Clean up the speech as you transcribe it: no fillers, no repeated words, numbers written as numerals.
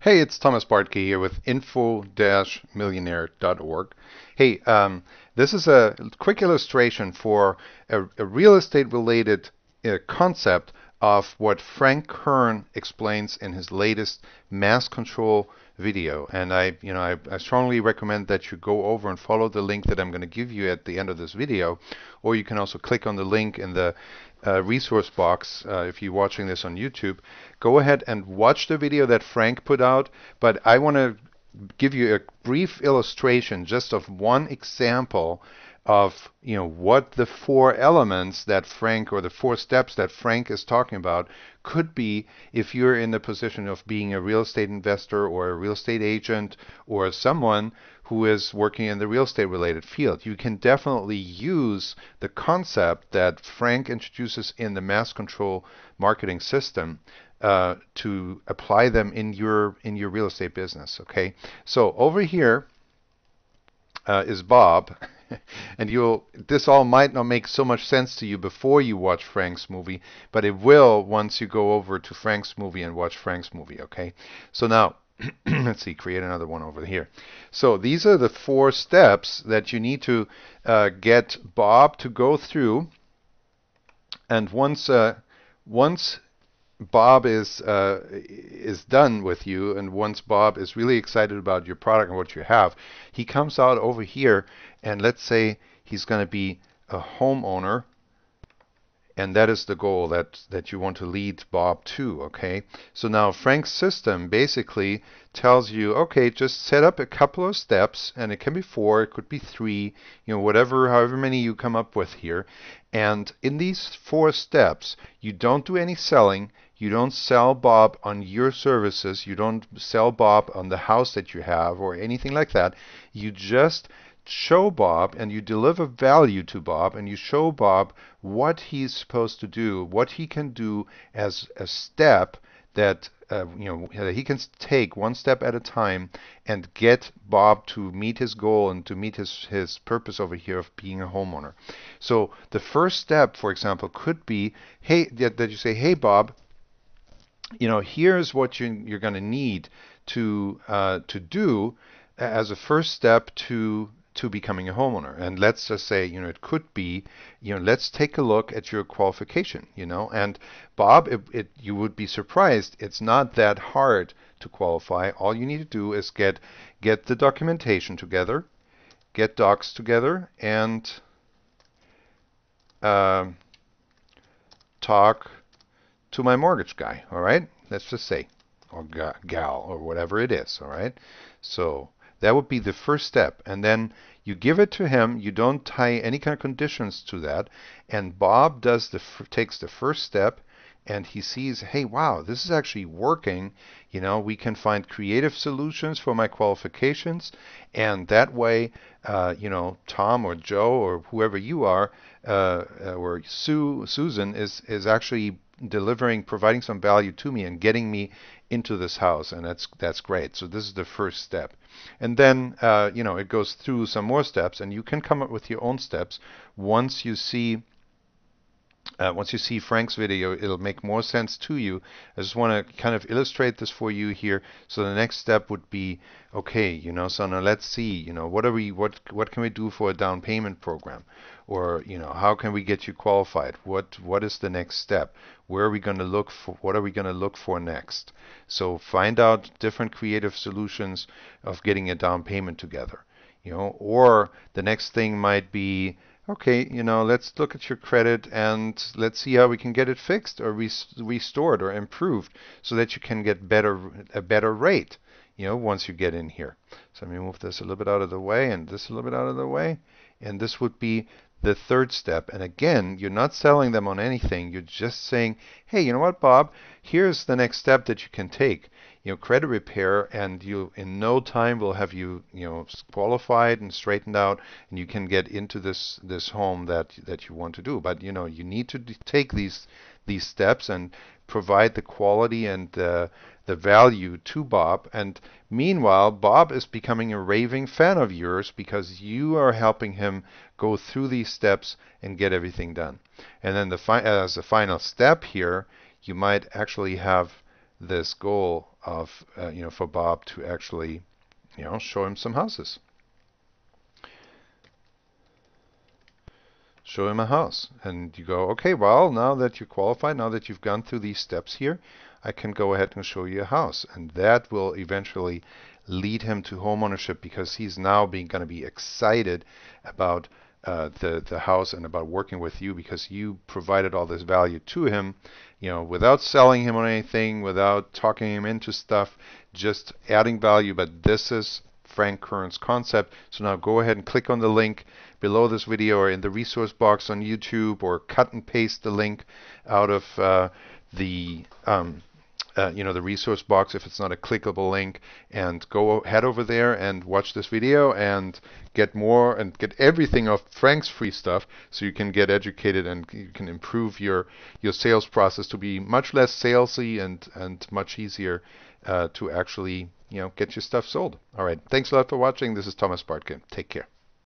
Hey, it's Thomas Bartke here with info-millionaire.org. Hey, this is a quick illustration for a real estate related concept of what Frank Kern explains in his latest mass control video. And I strongly recommend that you go over and follow the link that I'm going to give you at the end of this video, or you can also click on the link in the resource box if you're watching this on YouTube. Go ahead and watch the video that Frank put out, but I want to give you a brief illustration just of one example of what the four elements that Frank, or the four steps that Frank is talking about, could be if you're in the position of being a real estate investor or a real estate agent or someone who is working in the real estate related field. You can definitely use the concept that Frank introduces in the mass control marketing system to apply them in your real estate business. Okay, so over here is Bob. And this all might not make so much sense to you before you watch Frank's movie, but it will once you go over to Frank's movie and watch Frank's movie, okay? So now, let's see, create another one over here. So these are the four steps that you need to get Bob to go through. And once Bob is done with you, and once Bob is really excited about your product and what you have, he comes out over here, and let's say he's going to be a homeowner, and that is the goal that you want to lead Bob to. Okay, so now Frank's system basically tells you, okay, just set up a couple of steps, and it can be four, it could be three, whatever, however many you come up with here. And in these four steps, you don't do any selling. You don't sell Bob on your services. You don't sell Bob on the house that you have or anything like that. You just show Bob and you deliver value to Bob, and you show Bob what he's supposed to do, what he can do as a step that he can take one step at a time and get Bob to meet his goal and to meet his purpose over here of being a homeowner. So the first step, for example, could be, hey, that you say, hey Bob, here's what you're going to need to do as a first step to becoming a homeowner. And let's just say, it could be, let's take a look at your qualification, and Bob, you would be surprised, it's not that hard to qualify. All you need to do is get the documentation together, get docs together, and talk to my mortgage guy, all right? Let's just say, or gal, or whatever it is, all right? So that would be the first step. And then you give it to him. You don't tie any kind of conditions to that. And Bob takes the first step, and he sees, hey, wow, this is actually working. We can find creative solutions for my qualifications. And that way, Tom or Joe or whoever you are, or Susan is actually providing some value to me and getting me into this house, and that's great. So this is the first step. And then it goes through some more steps, and you can come up with your own steps. Once you see Frank's video, it'll make more sense to you. I just want to kind of illustrate this for you here. So the next step would be, okay, so now let's see, what can we do for a down payment program? Or, how can we get you qualified? What is the next step? Where are we going to look for? What are we going to look for next? So find out different creative solutions of getting a down payment together. Or the next thing might be, okay, let's look at your credit and let's see how we can get it fixed or restored or improved so that you can get a better rate, once you get in here. So let me move this a little bit out of the way and this a little bit out of the way. And this would be the third step. And again, you're not selling them on anything. You're just saying, hey, you know what, Bob? Here's the next step that you can take. Credit repair, and you in no time will have you, qualified and straightened out, and you can get into this home that you want to do. But you need to take these steps and provide the quality and the value to Bob. And meanwhile, Bob is becoming a raving fan of yours because you are helping him go through these steps and get everything done. And then as a final step here, you might actually have this goal of for Bob to actually show him some houses. Show him a house. And you go, okay, well, now that you're qualified, now that you've gone through these steps here, I can go ahead and show you a house. And that will eventually lead him to homeownership, because he's now going to be excited about the house and about working with you, because you provided all this value to him, without selling him on anything, without talking him into stuff, just adding value. But this is Frank Kern's concept. So now go ahead and click on the link below this video or in the resource box on YouTube, or cut and paste the link out of the resource box if it's not a clickable link, and head over there and watch this video and get more and get everything of Frank's free stuff, so you can get educated and you can improve your sales process to be much less salesy and much easier to actually get your stuff sold. All right, thanks a lot for watching. This is Thomas Bartke. Take care.